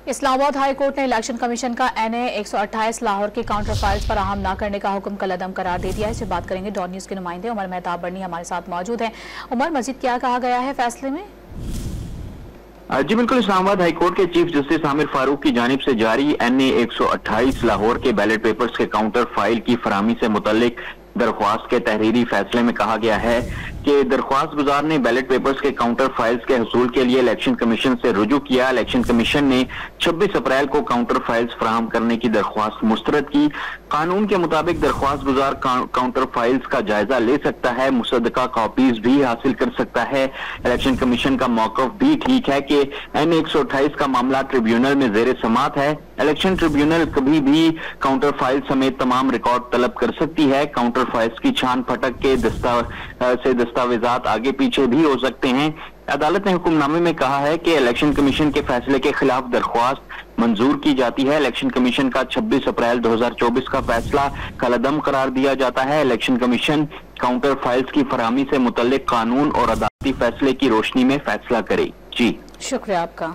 Islamabad high court ने election commission का NA 128 Lahore के काउंटर फाइल्स फराहम न करने का हुक्म कलअदम करार दे दिया है। इससे बात करेंगे डॉन न्यूज के नुमाइंदे उमर मेहताब बर्नी हमारे साथ मौजूद हैं। उमर, मजीद क्या कहा गया है फैसले में? जी बिल्कुल, इस्लामाबाद हाई कोर्ट के चीफ जस्टिस आमिर फारूक की जानिब से जारी NA 128 लाहौर के बैलेट पेपर्स के काउंटर फाइल की फराहमी से मुतल्लिक दरख्वास्त के तहरीरी फैसले में कहा गया है कि दरख्वास्त गुजार ने बैलेट पेपर्स के काउंटर फाइल्स के हसूल के लिए इलेक्शन कमीशन से रुजू किया। इलेक्शन कमीशन ने 26 अप्रैल को काउंटर फाइल्स फराहम करने की दरख्वास्त मुस्तरद की। कानून के मुताबिक दरख्वास्त गुजार काउंटर फाइल्स का जायजा ले सकता है, मुसद्दका कॉपीज भी हासिल कर सकता है। इलेक्शन कमीशन का मौक़िफ़ भी ठीक है कि NA 128 का मामला ट्रिब्यूनल में जेर समात है। इलेक्शन ट्रिब्यूनल कभी भी काउंटर फाइल समेत तमाम रिकॉर्ड तलब कर सकती है। काउंटर फाइल्स की छान फटक के दस्तावेजात आगे पीछे भी हो सकते हैं। अदालत ने हुक्मनामे में कहा है कि इलेक्शन कमीशन के फैसले के खिलाफ दरख्वास्त मंजूर की जाती है। इलेक्शन कमीशन का 26 अप्रैल 2024 का फैसला कलअदम करार दिया जाता है। इलेक्शन कमीशन काउंटर फाइल्स की फराहमी से मुतल्लिक कानून और अदालती फैसले की रोशनी में फैसला करे। जी शुक्रिया आपका।